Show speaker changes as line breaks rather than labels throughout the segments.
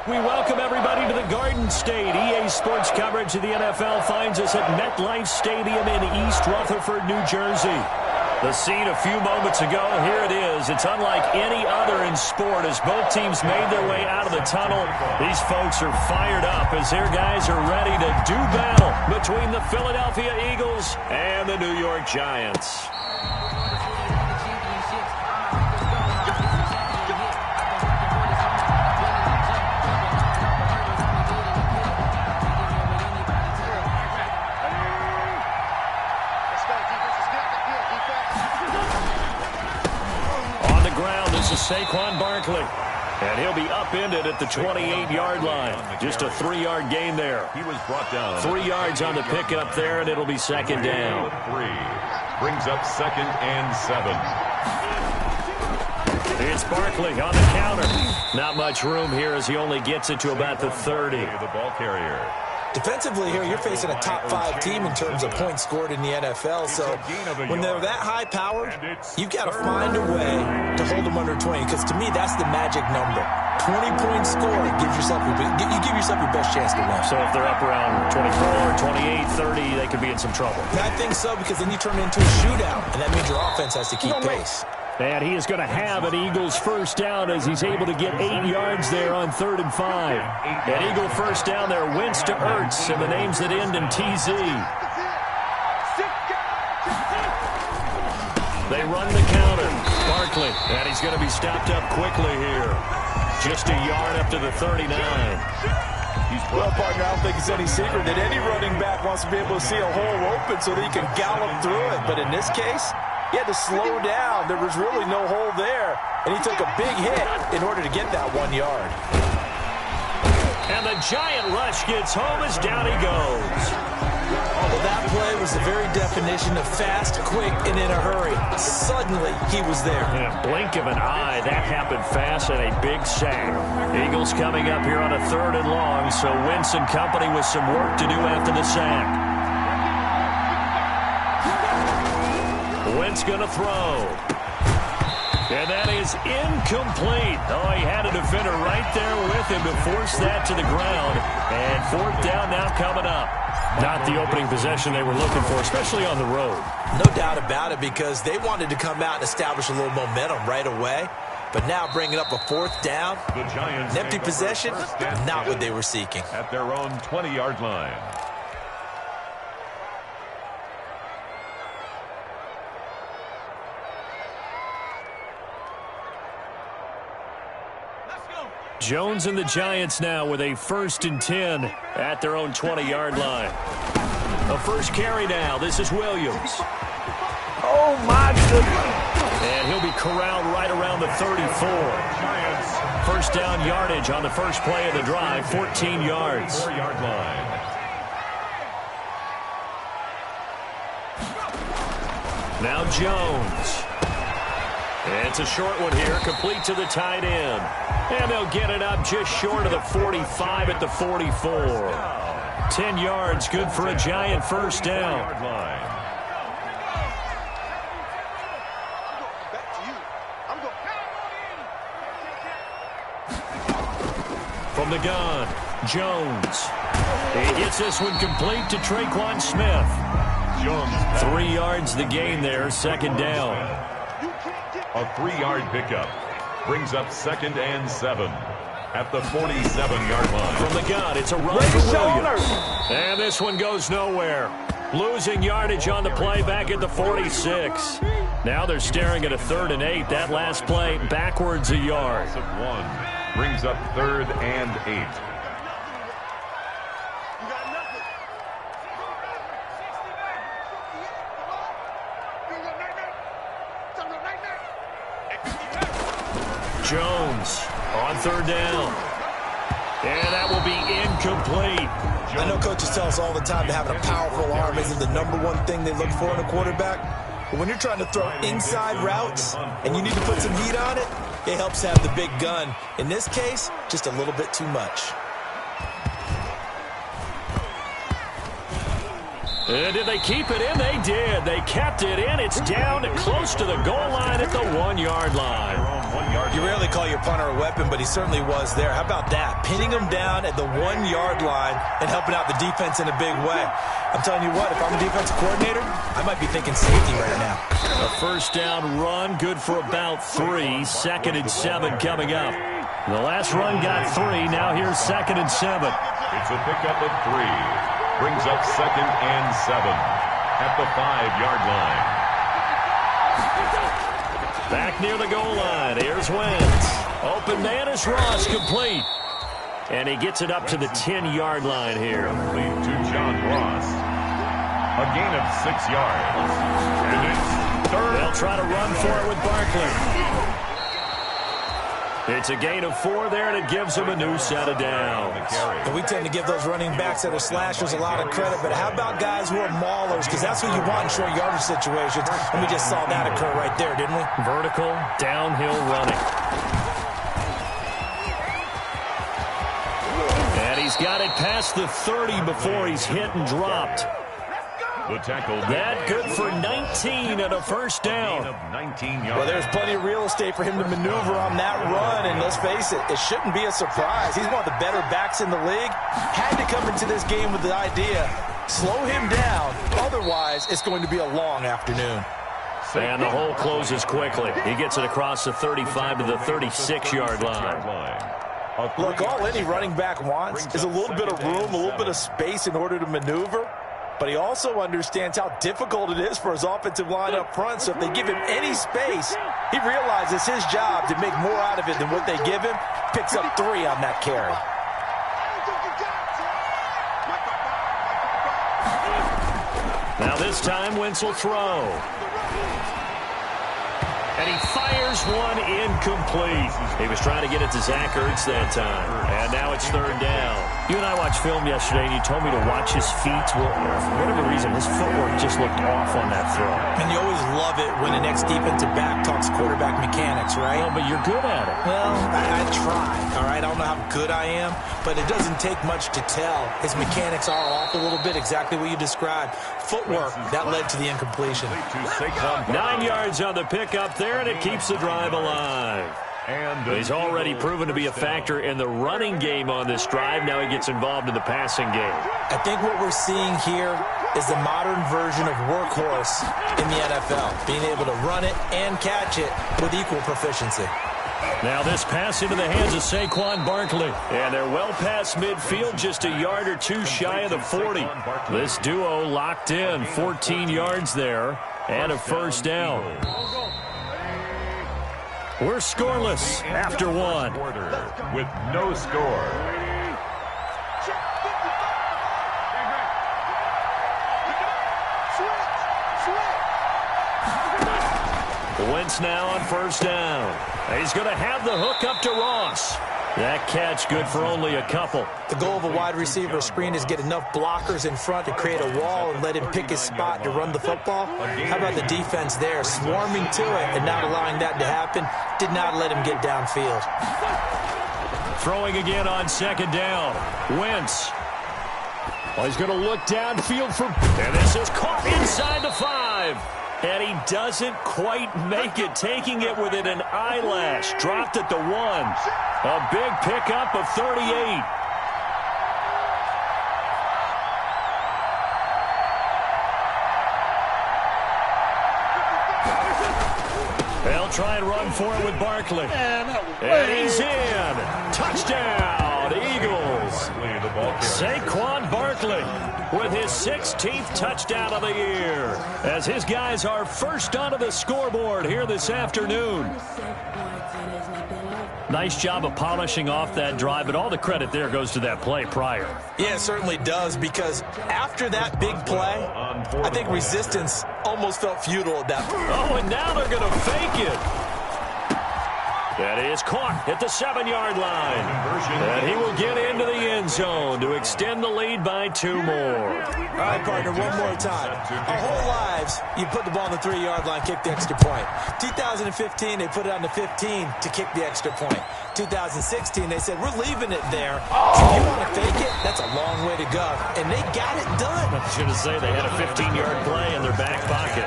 We welcome everybody to the Garden State. EA Sports coverage of the NFL finds us at MetLife Stadium in East Rutherford, New Jersey. The scene a few moments ago, here it is. It's unlike any other in sport as both teams made their way out of the tunnel. These folks are fired up as their guys are ready to do battle between the Philadelphia Eagles and the New York Giants. Saquon Barkley. And he'll be upended at the 28-yard line. Just a 3-yard gain there. He was brought down. 3 yards on the pickup there, and it'll be second down. Brings up 2nd and 7. It's Barkley on the counter. Not much room here as he only gets it to about the 30. The ball carrier.
Defensively here, you're facing a top-5 team in terms of points scored in the NFL. So when they're that high-powered, you've got to find a way to hold them under 20. Because to me, that's the magic number. 20-point score gives yourself you give yourself your best chance to win.
So if they're up around 24, 28, 30, they could be in some trouble.
I think so, because then you turn it into a shootout, and that means your offense has to keep pace.
And he is going to have an Eagles first down as he's able to get 8 yards there on 3rd and 5. An Eagle first down there, Wentz to Ertz, and the names that end in TZ. They run the counter. Barkley, and he's going to be stopped up quickly here. Just a yard up to the 39.
Well, partner, I don't think it's any secret that any running back wants to be able to see a hole open so that he can gallop through it. But in this case, he had to slow down. There was really no hole there, and he took a big hit in order to get that 1 yard.
And the giant rush gets home as down he goes.
Well, that play was the very definition of fast, quick, and in a hurry. Suddenly, he was there.
In a blink of an eye, that happened fast and a big sack. Eagles coming up here on a 3rd and long, so Wentz and company with some work to do after the sack. Wentz going to throw. And that is incomplete. Oh, he had a defender right there with him to force that to the ground. And 4th down now coming up. Not the opening possession they were looking for, especially on the road.
No doubt about it, because they wanted to come out and establish a little momentum right away. But now bringing up a 4th down, an empty possession, not what they were seeking.
At their own 20-yard line.
Jones and the Giants now with a 1st and 10 at their own 20-yard line. A first carry now. This is Williams.
Oh, my goodness.
And he'll be corralled right around the 34. First down yardage on the first play of the drive, 14 yards.
4-yard line.
Now Jones. It's a short one here, complete to the tight end. And they'll get it up just short of the 45 at the 44. 10 yards, good for a Giant first down. From the gun, Jones. He gets this one complete to Traquan Smith. 3 yards the gain there, 2nd down.
A 3-yard pickup brings up 2nd and 7 at the 47-yard line.
From the gun, it's a run for Williams. And this one goes nowhere. Losing yardage on the play back at the 46. Now they're staring at a 3rd and 8. That last play backwards a yard.
1 brings up 3rd and 8.
Jones on 3rd down. And that will be incomplete.
I know coaches tell us all the time that having a powerful arm isn't the #1 thing they look for in a quarterback. But when you're trying to throw inside routes and you need to put some heat on it, it helps have the big gun. In this case, just a little bit too much.
And did they keep it in? They did. They kept it in. It's down to close to the goal line at the 1-yard line.
You rarely call your punter a weapon, but he certainly was there. How about that? Pinning him down at the 1-yard line and helping out the defense in a big way. I'm telling you what, if I'm a defensive coordinator, I might be thinking safety right now.
A first down run, good for about 3. 2nd and 7 coming up. The last run got 3. Now here's 2nd and 7.
It's a pickup of 3. Brings up 2nd and 7 at the 5-yard line.
Back near the goal line. Here's Wentz. Open man is Ross, complete. And he gets it up to the 10-yard line here.
Complete to John Ross. A gain of 6 yards. And it's 3rd.
They'll try to run for it with Barkley. It's a gain of 4 there, and it gives him a new set of downs.
And we tend to give those running backs that are slashers a lot of credit, but how about guys who are maulers? Because that's who you want in short yardage situations, and we just saw that occur right there, didn't we?
Vertical, downhill running. And he's got it past the 30 before he's hit and dropped.
The tackle.
That good for 19 and a first down.
Of 19 yards.
Well, there's plenty of real estate for him to maneuver on that run, and let's face it, it shouldn't be a surprise. He's one of the better backs in the league. Had to come into this game with the idea, slow him down, otherwise it's going to be a long afternoon.
And the hole closes quickly. He gets it across the 35 to the 36-yard line.
Look, all any running back wants is a little bit of room, a little bit of space in order to maneuver. But he also understands how difficult it is for his offensive line up front. So if they give him any space, he realizes his job to make more out of it than what they give him. Picks up 3 on that carry.
Now this time, Wentz will throw. And he fires one incomplete. He was trying to get it to Zach Ertz that time. And now it's 3rd down. You and I watched film yesterday, and you told me to watch his feet. Well, for whatever reason, his footwork just looked off on that throw.
And you always love it when an ex-defensive back talks quarterback mechanics, right?
Well, but you're good at it.
Well, I try, all right? I don't know how good I am, but it doesn't take much to tell. His mechanics are off a little bit, exactly what you described. Footwork, that led to the incompletion.
9 yards on the pickup there, and it keeps the drive alive. And he's already proven to be a factor in the running game on this drive. Now he gets involved in the passing game.
I think what we're seeing here is the modern version of workhorse in the NFL, being able to run it and catch it with equal proficiency.
Now this pass into the hands of Saquon Barkley. And they're well past midfield, just a yard or 2 shy of the 40. This duo locked in, 14 yards there, and a first down. We're scoreless after 1.
With no score.
Wentz now on first down. He's going to have the hook up to Ross. That catch good for only a couple.
The goal of a wide receiver screen is get enough blockers in front to create a wall and let him pick his spot to run the football. How about the defense there, swarming to it and not allowing that to happen? Did not let him get downfield.
Throwing again on 2nd down. Wentz. Well, he's going to look downfield for... And this is caught inside the 5. And he doesn't quite make it, taking it within an eyelash. Dropped at the 1. A big pickup of 38. They'll try and run for it with Barkley. And he's in. Touchdown, Eagles. Saquon Barkley with his 16th touchdown of the year, as his guys are first onto the scoreboard here this afternoon. Nice job of polishing off that drive, but all the credit there goes to that play prior.
Yeah, it certainly does, because after that big play, I think resistance almost felt futile at that point.
Oh, and now they're going to fake it. That is caught at the 7-yard line. And he will get into the end zone to extend the lead by 2 more.
All right, partner, one more time. Our whole lives, you put the ball on the 3-yard line, kick the extra point. 2015, they put it on the 15 to kick the extra point. 2016, they said, we're leaving it there. So if you want to fake it, that's a long way to go. And they got it done.
I should have said they had a 15-yard play in their back pocket.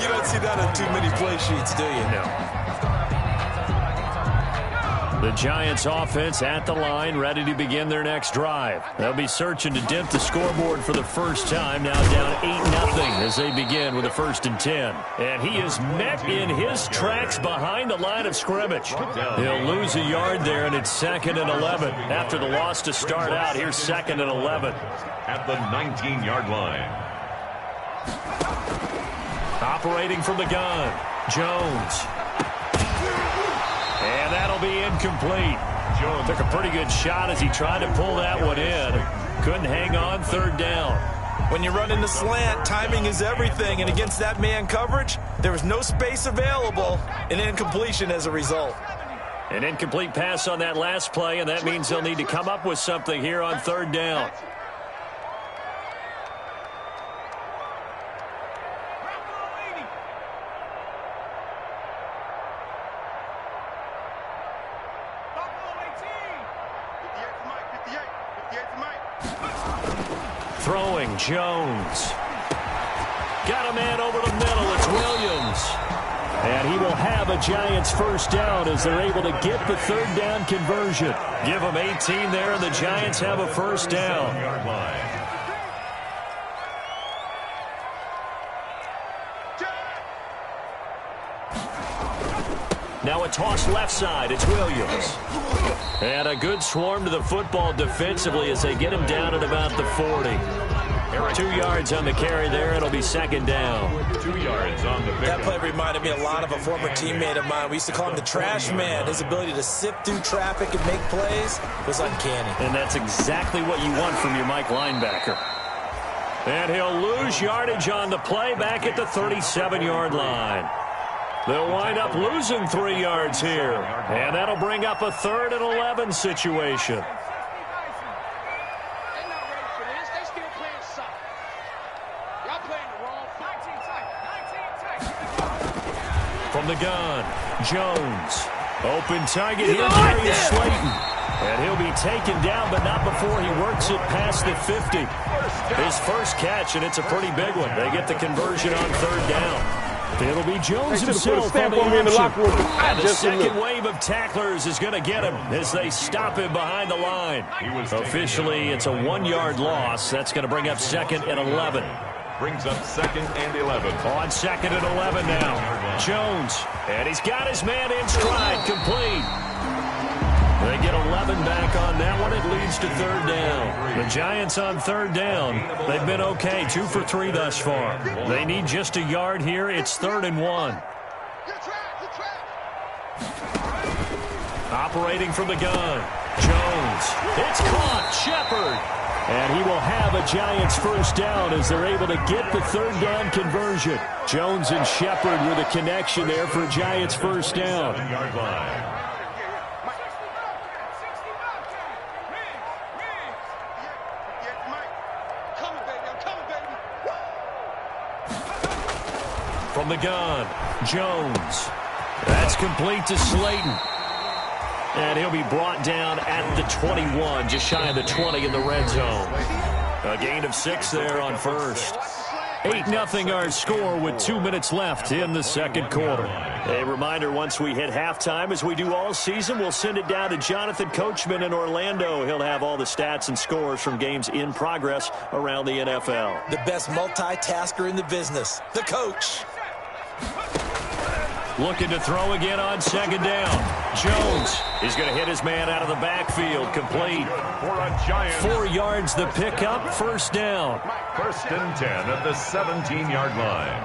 You don't see that on too many play sheets, do you?
No. The Giants offense at the line, ready to begin their next drive. They'll be searching to dent the scoreboard for the first time, now down 8-0 as they begin with a 1st and 10. And he is met in his tracks behind the line of scrimmage. He'll lose a yard there, and it's 2nd and 11. After the loss to start out, here's 2nd and 11.
At the 19-yard line.
Operating from the gun, Jones. And that'll be incomplete. Jones took a pretty good shot as he tried to pull that one in. Couldn't hang on, 3rd down.
When you run in the slant, timing is everything. And against that man coverage, there was no space available. An incompletion as a result.
An incomplete pass on that last play, and that means they'll need to come up with something here on 3rd down. Throwing, Jones. Got a man over the middle. It's Williams. And he will have a Giants 1st down as they're able to get the 3rd down conversion. Give them 18 there, and the Giants have a 1st down. Now a toss left side. It's Williams. And a good swarm to the football defensively as they get him down at about the 40. 2 yards on the carry there. It'll be 2nd down.
2 yards on the pick.
That play reminded me a lot of a former teammate of mine. We used to call him the trash man. His ability to sift through traffic and make plays was uncanny.
And that's exactly what you want from your Mike linebacker. And he'll lose yardage on the play back at the 37-yard line. They'll wind up losing 3 yards here. And that'll bring up a 3rd and 11 situation. From the gun, Jones. Open target here, Darius Slayton. And he'll be taken down, but not before he works it past the 50. His first catch, and it's a pretty big one. They get the conversion on 3rd down. It'll be Jones himself on the action. And the second wave of tacklers is going to get him as they stop him behind the line. Officially, it's a 1-yard loss. That's going to bring up 2nd and 11.
Brings up 2nd and 11.
On 2nd and 11 now. Jones. And he's got his man in stride. Complete. They get 11 back on that one. It leads to 3rd down. The Giants on 3rd down. They've been okay. 2 for 3 thus far. They need just a yard here. It's 3rd and 1. Operating from the gun. Jones. It's caught. Shepard. And he will have a Giants 1st down as they're able to get the 3rd down conversion. Jones and Shepard with a connection there for a Giants 1st down.
7-yard line.
From the gun, Jones. That's complete to Slayton. And he'll be brought down at the 21, just shy of the 20 in the red zone. A gain of 6 there on 1st. 8-0 our score with 2 minutes left in the 2nd quarter. A reminder, once we hit halftime, as we do all season, we'll send it down to Jonathan Coachman in Orlando. He'll have all the stats and scores from games in progress around the NFL.
The best multitasker in the business, the coach.
Looking to throw again on 2nd down. Jones is going to hit his man out of the backfield. Complete.
For a Giant.
4 yards the pickup. 1st down.
1st and 10 at the 17-yard line.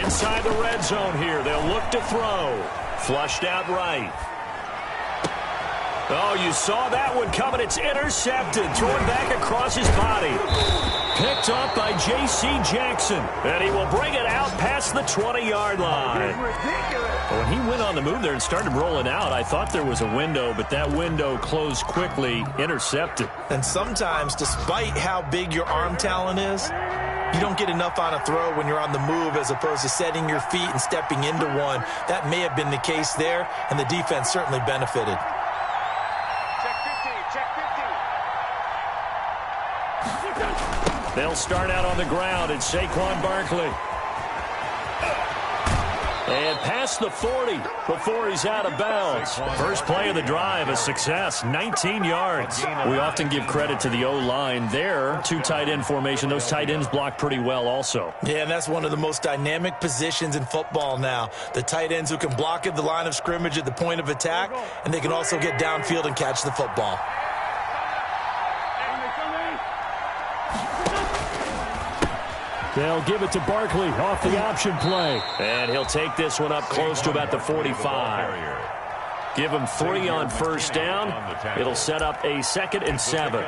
Inside the red zone here. They'll look to throw. Flushed out right. Oh, you saw that one coming. It's intercepted. Thrown back across his body. Picked up by J.C. Jackson. And he will bring it out past the 20-yard line. When he went on the move there and started rolling out, I thought there was a window, but that window closed quickly. Intercepted.
And sometimes, despite how big your arm talent is, you don't get enough on a throw when you're on the move as opposed to setting your feet and stepping into one. That may have been the case there, and the defense certainly benefited.
They'll start out on the ground. It's Saquon Barkley. And past the 40 before he's out of bounds. First play of the drive, a success, 19 yards. We often give credit to the O-line there. Two tight end formation. Those tight ends block pretty well also.
Yeah, and that's one of the most dynamic positions in football now. The tight ends who can block at the line of scrimmage at the point of attack, and they can also get downfield and catch the football.
They'll give it to Barkley off the option play. And he'll take this one up close to about the 45. Give him 3 on first down. It'll set up a 2nd and 7.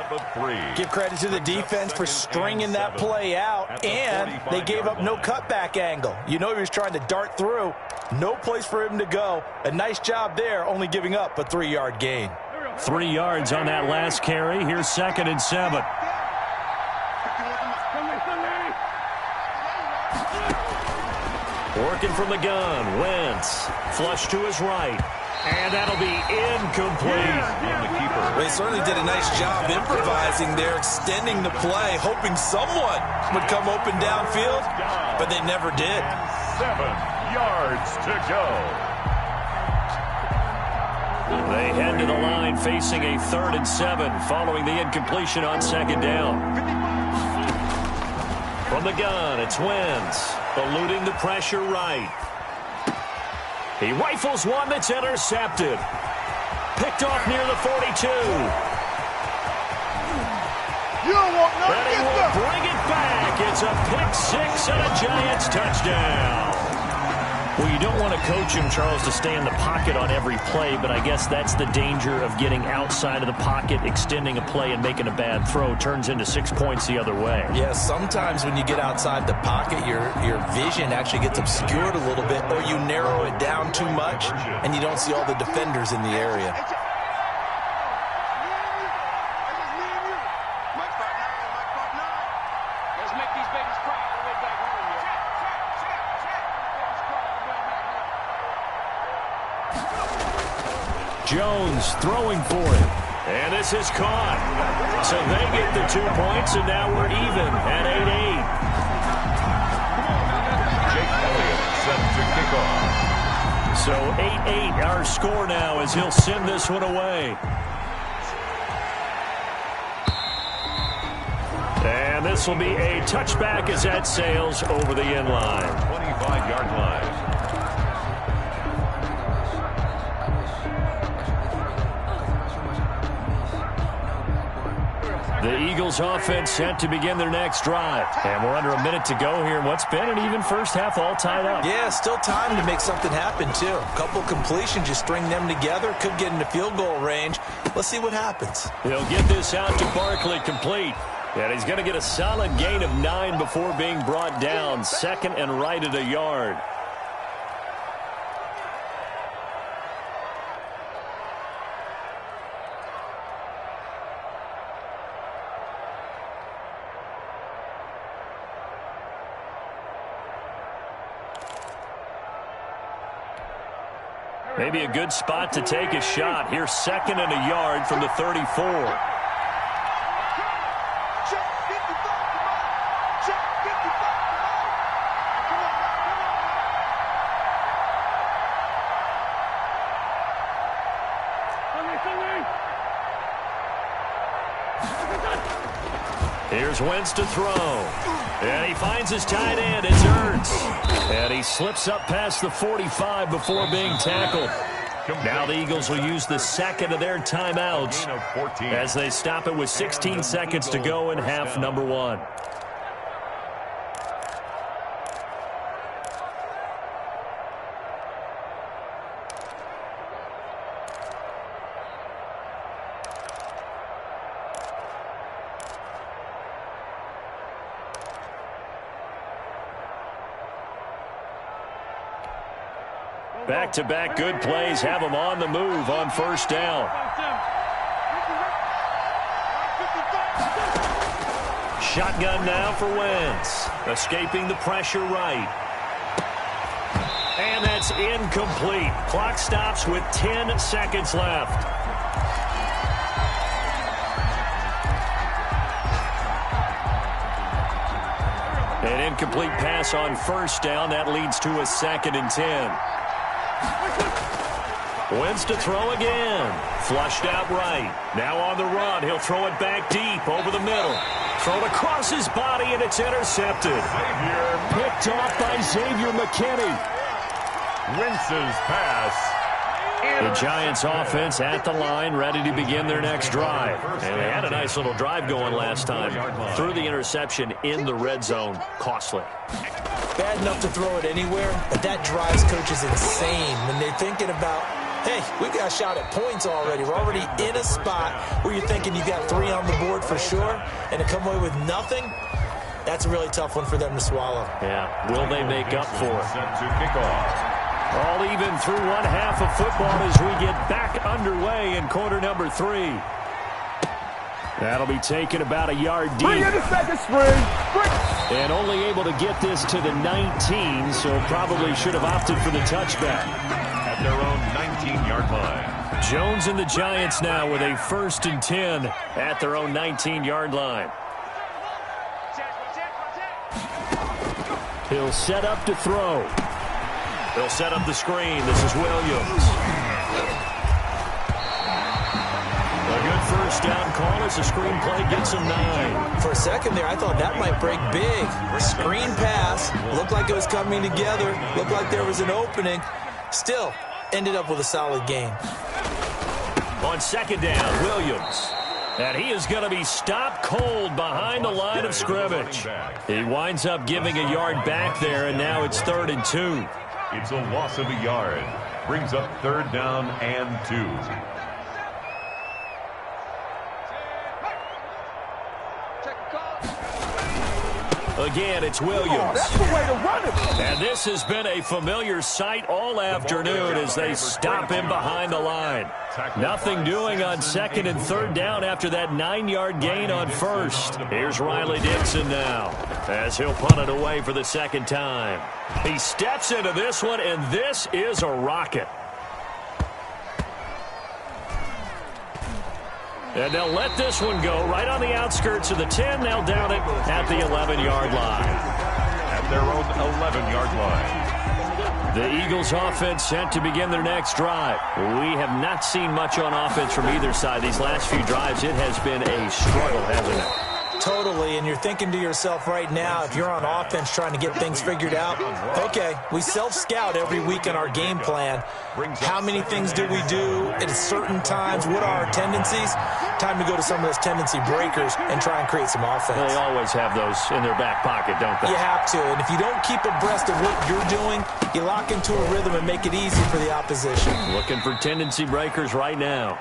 Give credit to the defense for stringing that play out, and they gave up no cutback angle. You know he was trying to dart through. No place for him to go. A nice job there, only giving up a 3-yard gain.
3 yards on that last carry. Here's 2nd and 7. Working from the gun, Wentz. Flush to his right. And that'll be incomplete.
They certainly did a nice job improvising there, extending the play, hoping someone would come open downfield, but they never did.
7 yards to go.
They head to the line facing a 3rd and 7 following the incompletion on 2nd down. From the gun, it's Wentz, eluding the pressure right. He rifles one that's intercepted. Picked off near the 42.
You don't want nothing.
And he will bring it back. It's a pick 6 and a Giants touchdown. Well, you don't want to coach him, Charles, to stay in the pocket on every play, but I guess that's the danger of getting outside of the pocket, extending a play, and making a bad throw. Turns into 6 points the other way.
Yeah, sometimes when you get outside the pocket, your vision actually gets obscured a little bit, or you narrow it down too much, and you don't see all the defenders in the area.
Jones throwing for it. And this is caught. So they get the 2 points, and now we're even at 8-8.
Jake Elliott set to kick off.
So 8-8 our score now as he'll send this one away. And this will be a touchback as that sails over the end line.
25-yard line.
The Eagles offense set to begin their next drive. And we're under a minute to go here in what's been an even first half, all tied up.
Yeah, still time to make something happen, too. A couple completions, you string them together, could get into field goal range. Let's see what happens.
He'll get this out to Barkley complete. And he's going to get a solid gain of 9 before being brought down. 2nd and right at a yard. Maybe a good spot to take a shot. Here's 2nd and a yard from the 34. Here's Wentz to throw. And he finds his tight end. It's Ertz. And he slips up past the 45 before being tackled. Now the Eagles will use the 2nd of their timeouts as they stop it with 16 seconds to go in half number 1. Back-to-back good plays have them on the move on first down. Shotgun now for Wentz. Escaping the pressure right. And that's incomplete. Clock stops with 10 seconds left. An incomplete pass on first down. That leads to a 2nd and 10. Wins to throw again. Flushed out right. Now on the run. He'll throw it back deep over the middle. Thrown across his body, and it's intercepted. Picked off by Xavier McKinney.
Wentz's pass.
The Giants offense at the line, ready to begin their next drive. And they had a nice little drive going last time. Threw the interception in the red zone. Costly.
Bad enough to throw it anywhere, but that drives coaches insane when they're thinking about, hey, we've got a shot at points already. We're already in a spot where you're thinking you got 3 on the board for sure, and to come away with nothing, that's a really tough one for them to swallow.
Yeah, will they make up for it?
Set to kick off.
All even through one half of football as we get back underway in quarter number 3. That'll be taken about a yard deep.
Bring in the second string.
And only able to get this to the 19, so probably should have opted for the touchback.
At their own 19-yard line.
Jones and the Giants now with a 1st and 10 at their own 19-yard line. He'll set up to throw. They'll set up the screen. This is Williams. A good first down call as the screen play gets him 9.
For a second there, I thought that might break big. Screen pass. Looked like it was coming together. Looked like there was an opening. Still, ended up with a solid game.
On 2nd down, Williams. And he is going to be stopped cold behind the line of scrimmage. He winds up giving a yard back there, and now it's 3rd and 2.
It's a loss of a yard. Brings up 3rd down and 2.
Again, it's Williams.
Oh, that's the way to run it.
And this has been a familiar sight all afternoon as they stop him behind the line. Nothing doing on 2nd and 3rd down after that 9-yard gain on 1st. Here's Riley Dixon now as he'll punt it away for the 2nd time. He steps into this one, and this is a rocket. And they'll let this one go right on the outskirts of the 10. They'll down it at the 11-yard line.
At their own 11-yard line.
The Eagles offense set to begin their next drive. We have not seen much on offense from either side. These last few drives, it has been a struggle, hasn't it?
Totally, and you're thinking to yourself right now, if you're on offense trying to get things figured out, okay, we self-scout every week in our game plan. How many things do we do at certain times? What are our tendencies? Time to go to some of those tendency breakers and try and create some offense.
They always have those in their back pocket, don't they?
You have to, and if you don't keep abreast of what you're doing, you lock into a rhythm and make it easy for the opposition.
Looking for tendency breakers right now.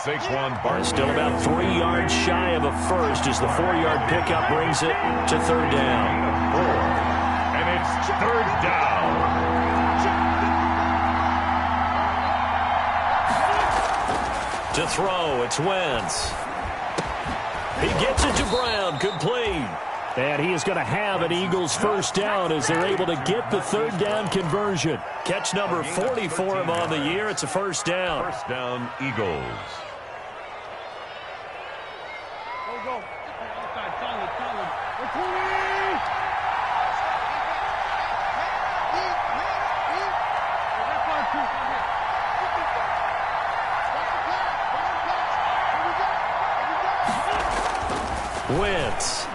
Saquon Barkley.
Still about 3 yards shy of a first as the 4-yard pickup brings it to 3rd down.
4. And it's 3rd down.
To throw, it's Wentz. He gets it to Brown, complete. And he is going to have an Eagles 1st down as they're able to get the 3rd down conversion. Catch number 40 for him on the year. It's a 1st down.
1st down, Eagles.
Go.
Wentz.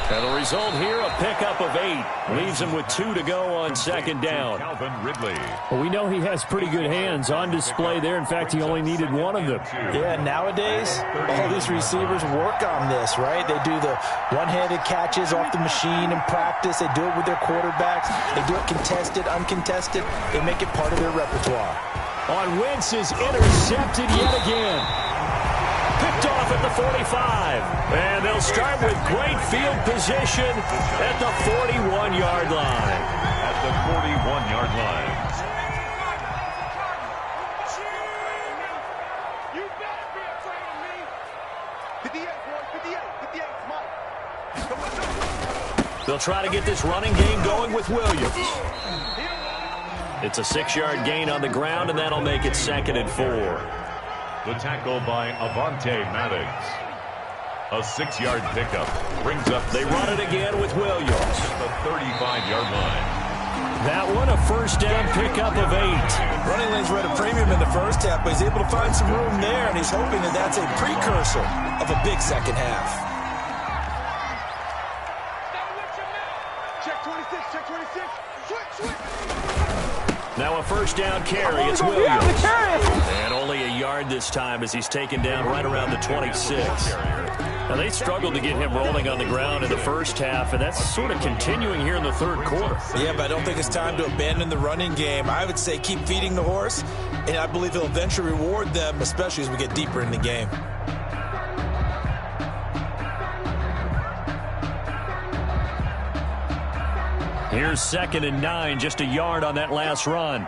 And the result here, a pickup of 8. Leaves him with 2 to go on 2nd down.
Calvin Ridley.
Well, we know he has pretty good hands on display there. In fact, he only needed 1 of them.
Yeah, nowadays, all these receivers work on this, right? They do the one-handed catches off the machine in practice. They do it with their quarterbacks. They do it contested, uncontested. They make it part of their repertoire.
On Wentz is intercepted yet again. Picked off at the 45. And they'll start with great field position at the 41-yard line.
At the 41-yard line.
You better be afraid of me. 58, boy. 58, Mike.
They'll try to get this running game going with Williams. It's a 6-yard gain on the ground, and that'll make it 2nd and 4.
The tackle by Avonte Maddox. A 6-yard pickup brings up.
They run it again with Williams.
The 35-yard line.
That one, a first down pickup of 8.
Running lanes were at a premium in the first half, but he's able to find some room there, and he's hoping that that's a precursor of a big second half.
Check 26, check 26. Switch.
Now a first down carry. It's Williams. And only a yard this time as he's taken down right around the 26. Now, they struggled to get him rolling on the ground in the first half, and that's sort of continuing here in the third quarter.
Yeah, but I don't think it's time to abandon the running game. I would say keep feeding the horse, and I believe he'll eventually reward them, especially as we get deeper in the game.
Here's 2nd and 9, just a yard on that last run.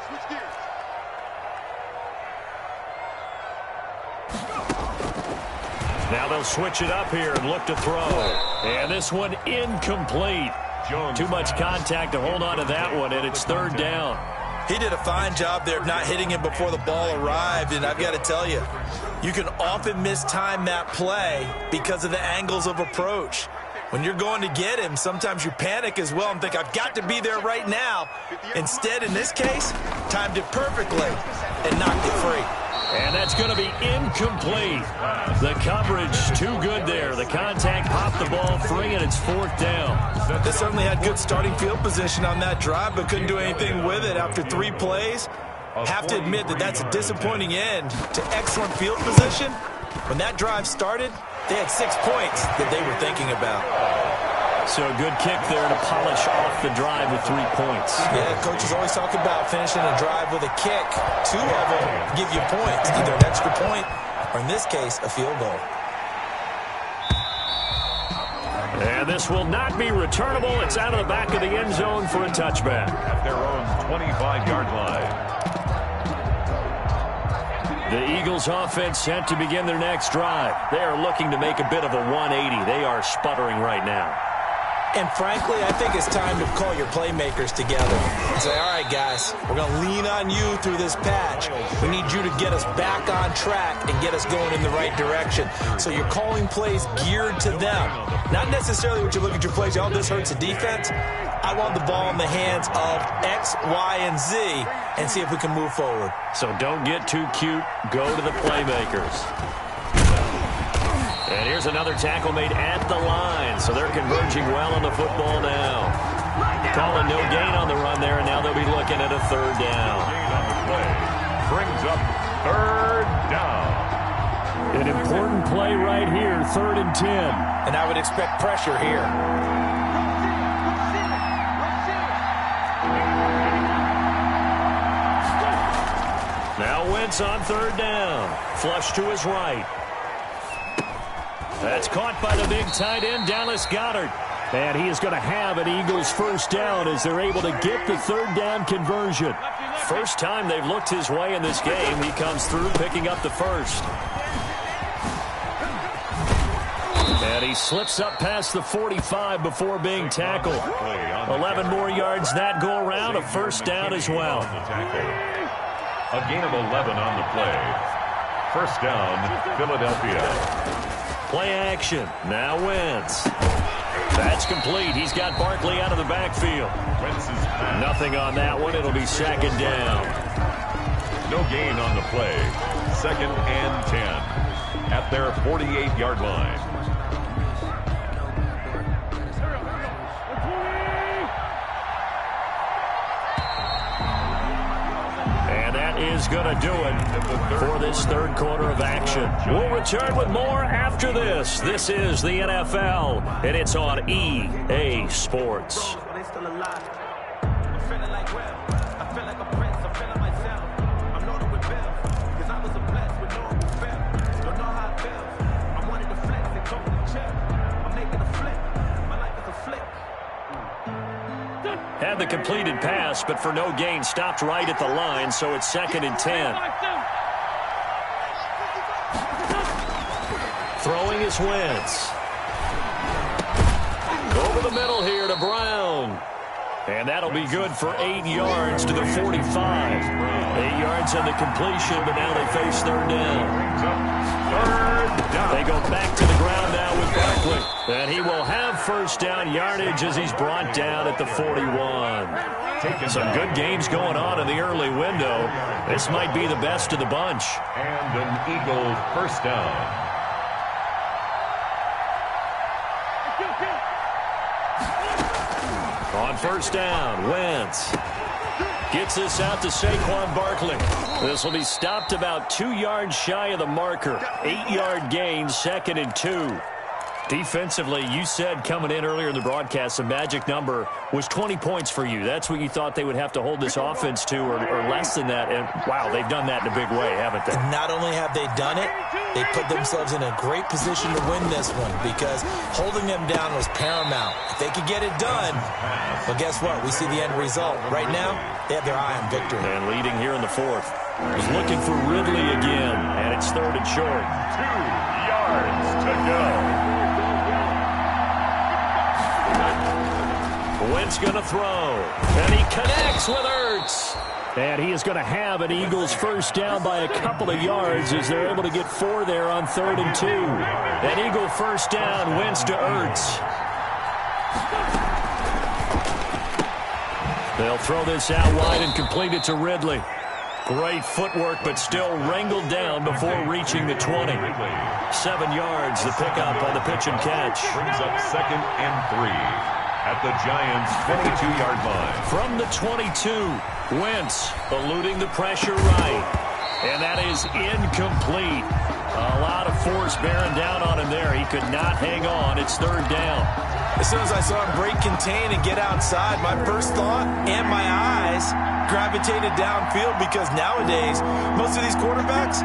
Switch gears.
Now they'll switch it up here and look to throw. And this one incomplete. Too much contact to hold on to that one, and it's 3rd down.
He did a fine job there of not hitting him before the ball arrived, and I've got to tell you, you can often mistime that play because of the angles of approach. When you're going to get him, sometimes you panic as well and think, I've got to be there right now. Instead, in this case, timed it perfectly and knocked it free.
And that's going to be incomplete. The coverage too good there. The contact popped the ball free, and it's 4th down.
They certainly had good starting field position on that drive, but couldn't do anything with it after 3 plays. Have to admit that that's a disappointing end to excellent field position. When that drive started, they had 6 points that they were thinking about.
So a good kick there to polish off the drive with 3 points.
Yeah, coaches always talk about finishing a drive with a kick. 2 of them give you points, either an extra point or, in this case, a field goal.
And this will not be returnable. It's out of the back of the end zone for a touchback.
At their own 25-yard line.
The Eagles offense set to begin their next drive. They are looking to make a bit of a 180. They are sputtering right now.
And frankly, I think it's time to call your playmakers together and say, all right, guys, we're going to lean on you through this patch. We need you to get us back on track and get us going in the right direction. So you're calling plays geared to them. Not necessarily what you look at your plays, oh, this hurts the defense. I want the ball in the hands of X, Y, and Z and see if we can move forward.
So don't get too cute. Go to the playmakers. And here's another tackle made at the line. So they're converging well on the football now. Calling no gain on the run there, and now they'll be looking at a 3rd down.
Brings up 3rd down.
An important play right here, 3rd and 10.
And I would expect pressure here.
Now Wentz on 3rd down. Flush to his right. That's caught by the big tight end, Dallas Goedert. And he is going to have an Eagles 1st down as they're able to get the 3rd down conversion. First time they've looked his way in this game. He comes through picking up the 1st. And he slips up past the 45 before being tackled. 11 more yards that go around, a 1st down as well.
A gain of 11 on the play. 1st down, Philadelphia.
Play action. Now Wentz. That's complete. He's got Barkley out of the backfield. Nothing on that one. It'll be 2nd down.
No gain on the play. 2nd and 10 at their 48-yard line.
Is going to do it for this 3rd quarter of action. We'll return with more after this. This is the NFL, and it's on EA Sports. Had the completed pass, but for no gain, stopped right at the line, so it's 2nd and 10. Throwing is Wentz. Over the middle here to Brown. And that'll be good for 8 yards to the 45. 8 yards on the completion, but now they face third down. They go back to the ground now with Barkley. And he will have first down yardage as he's brought down at the 41. Some good games going on in the early window. This might be the best of the bunch.
And an Eagle first down.
On first down, Wentz gets this out to Saquon Barkley. This will be stopped about 2 yards shy of the marker. 8-yard gain, 2nd and 2. Defensively, you said coming in earlier in the broadcast, the magic number was 20 points for you. That's what you thought they would have to hold this offense to, or less than that. And, wow, they've done that in a big way, haven't they?
And not only have they done it, they put themselves in a great position to win this one because holding them down was paramount. If they could get it done, well, guess what? We see the end result. Right now, they have their eye on victory.
And leading here in the 4th. He's looking for Ridley again, and it's 3rd and short.
2 yards to go.
Wentz going to throw, and he connects with Ertz. And he is going to have an Eagles first down by a couple of yards as they're able to get 4 there on 3rd and 2. An Eagle first down, Wentz to Ertz. They'll throw this out wide and complete it to Ridley. Great footwork, but still wrangled down before reaching the 20. 7 yards, the pickup on the pitch and catch.
Brings up 2nd and 3. At the Giants' 22-yard line.
From the 22, Wentz eluding the pressure right. And that is incomplete. A lot of force bearing down on him there. He could not hang on. It's 3rd down.
As soon as I saw him break contain and get outside, my first thought and my eyes gravitated downfield because nowadays, most of these quarterbacks,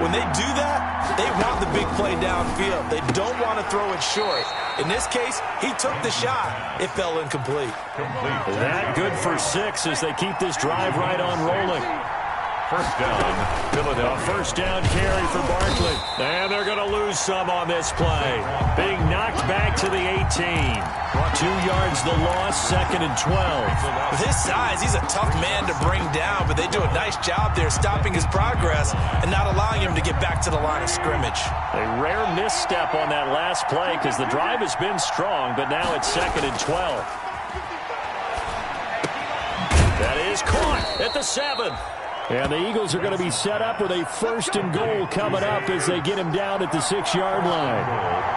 when they do that, they want the big play downfield. They don't want to throw it short. In this case, he took the shot. It fell incomplete.
That good for 6 as they keep this drive right on rolling.
First down, Philadelphia.
A first down carry for Barkley. And they're going to lose some on this play. Being knocked back to the 18. 2 yards the loss, 2nd and 12.
With his size, he's a tough man to bring down, but they do a nice job there stopping his progress and not allowing him to get back to the line of scrimmage.
A rare misstep on that last play because the drive has been strong, but now it's 2nd and 12. That is caught at the 7. And the Eagles are going to be set up with a 1st and goal coming up as they get him down at the 6-yard line.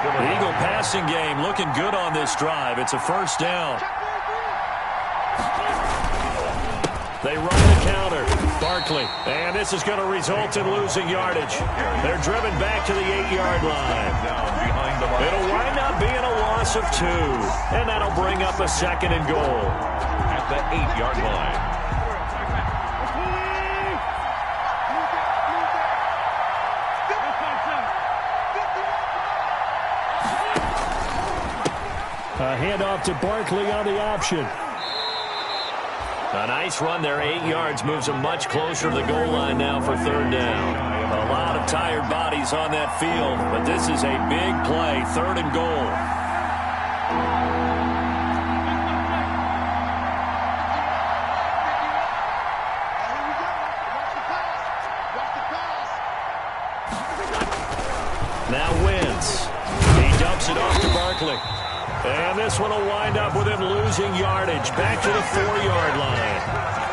The Eagle passing game looking good on this drive. It's a first down. They run the counter. Barkley. And this is going to result in losing yardage. They're driven back to the 8-yard line. It'll wind up being a loss of 2. And that'll bring up a 2nd and goal.
At the 8-yard line.
A handoff to Barkley on the option. A nice run there, 8 yards, moves them much closer to the goal line now for 3rd down. A lot of tired bodies on that field, but this is a big play, 3rd and goal. Now Wentz. He dumps it off to Barkley. And this one will wind up with him losing yardage back to the 4-yard line.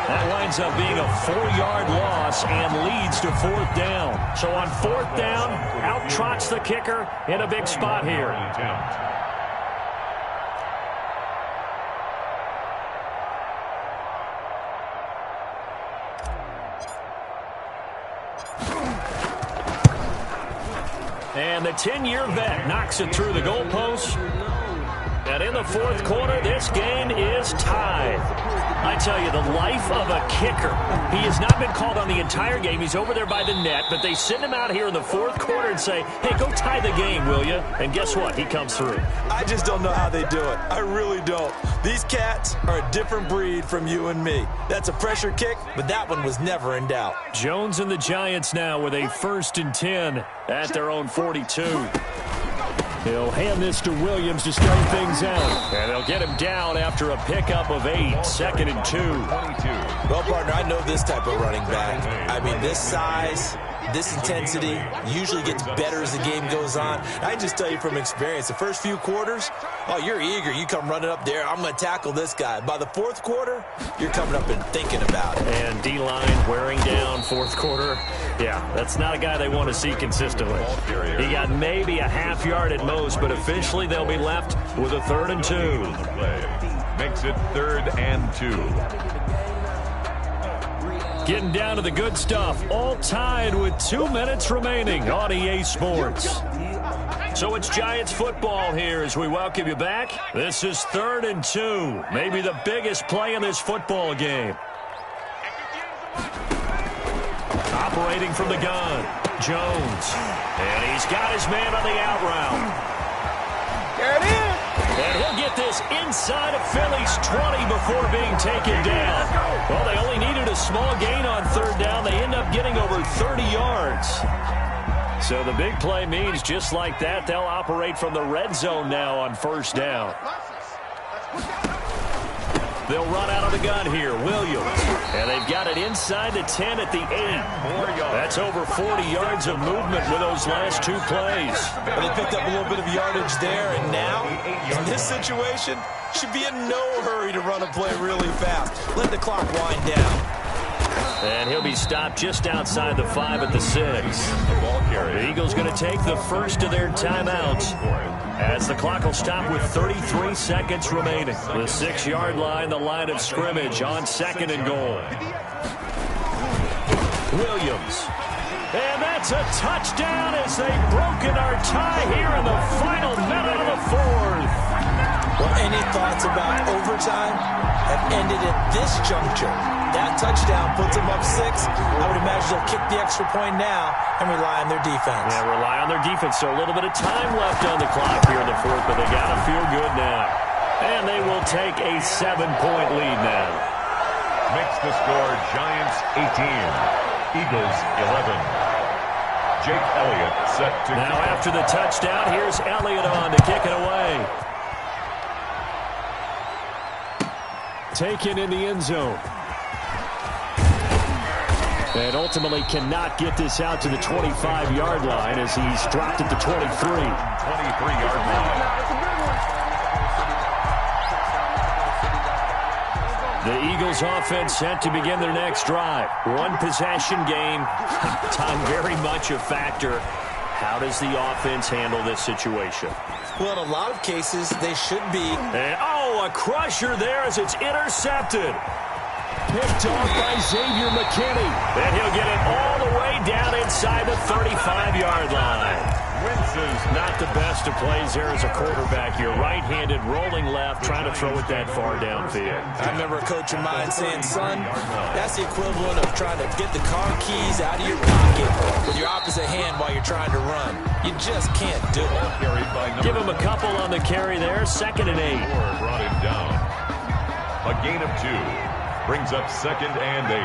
That winds up being a 4-yard loss and leads to 4th down. So on 4th down, out trots the kicker in a big spot here. And the 10-year vet knocks it through the goalpost. And in the 4th quarter, this game is tied. I tell you, the life of a kicker. He has not been called on the entire game. He's over there by the net, but they send him out here in the 4th quarter and say, hey, go tie the game, will you? And guess what? He comes through.
I just don't know how they do it. I really don't. These cats are a different breed from you and me. That's a pressure kick, but that one was never in doubt.
Jones and the Giants now with a 1st and 10 at their own 42. He'll hand this to Williams to start things out. And they'll get him down after a pickup of 8, 2nd and 2.
Well, partner, I know this type of running back. I mean, this size, this intensity usually gets better as the game goes on. I can just tell you from experience, the first few quarters, oh, you're eager. You come running up there, I'm going to tackle this guy. By the fourth quarter, you're coming up and thinking about it.
And D-line wearing down fourth quarter. Yeah, that's not a guy they want to see consistently. He got maybe a half yard at most, but officially they'll be left with a 3rd and 2.
Makes it 3rd and 2.
Getting down to the good stuff, all tied with 2 minutes remaining on EA Sports. So it's Giants football here as we welcome you back. This is 3rd and 2, maybe the biggest play in this football game. Operating from the gun, Jones. And he's got his man on the out route.
There it is.
And he'll get this inside of Philly's 20 before being taken down. Well, they only needed a small gain on 3rd down. They end up getting over 30 yards. So the big play means just like that, they'll operate from the red zone now on 1st down. They'll run out of the gun here, Williams. And they've got it inside the 10 at the 8. That's over 40 yards of movement with those last 2 plays.
Well, they picked up a little bit of yardage there, and now, in this situation, should be in no hurry to run a play really fast. Let the clock wind down.
And he'll be stopped just outside the 5 at the 6. The Eagles going to take the first of their timeouts as the clock will stop with 33 seconds remaining. The 6-yard line, the line of scrimmage on 2nd and goal. Williams. And that's a touchdown as they've broken our tie here in the final minute of the 4th.
Well, any thoughts about overtime have ended at this juncture. That touchdown puts them up 6. I would imagine they'll kick the extra point now and rely on their defense.
Yeah, rely on their defense. So a little bit of time left on the clock here in the 4th, but they got to feel good now. And they will take a 7-point lead now.
Makes the score Giants 18, Eagles 11. Jake Elliott set to...
Now after the touchdown, here's Elliott on to kick it away. Taken in the end zone. And ultimately cannot get this out to the 25-yard line as he's dropped at the 23.
23-yard line.
The Eagles offense set to begin their next drive. 1 possession game. Time very much a factor. How does the offense handle this situation?
Well, in a lot of cases, they should be.
And, oh, a crusher there as it's intercepted. Picked off by Xavier McKinney. And he'll get it all the way down inside the 35-yard line. Wintz's not the best of plays there as a quarterback. You're right-handed, rolling left, trying to throw it that far downfield.
I remember a coach of mine saying, son, that's the equivalent of trying to get the car keys out of your pocket with your opposite hand while you're trying to run. You just can't do it.
Give him a couple on the carry there, 2nd and 8.
Brought him down. A gain of 2 brings up 2nd and 8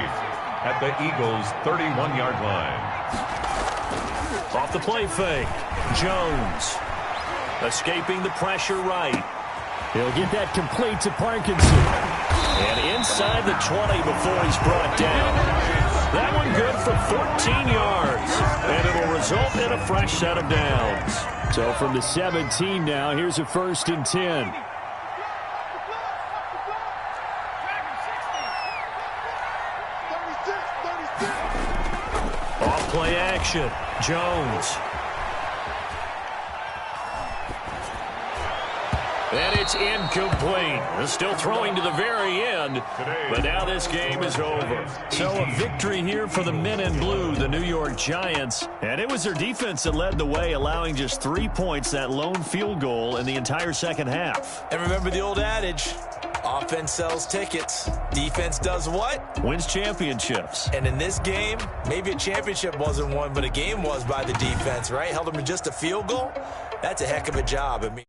at the Eagles' 31-yard line.
Off the play fake, Jones escaping the pressure right. He'll get that complete to Parkinson. And inside the 20 before he's brought down. That one good for 14 yards. And it'll result in a fresh set of downs. So from the 17 now, here's a 1st and 10. Off play action, Jones. And it's incomplete. They're still throwing to the very end, but now this game is over. So a victory here for the men in blue, the New York Giants. And it was their defense that led the way, allowing just 3 points, that lone field goal in the entire second half.
And remember the old adage, offense sells tickets. Defense does what?
Wins championships.
And in this game, maybe a championship wasn't won, but a game was by the defense, right? Held them to just a field goal. That's a heck of a job. I mean,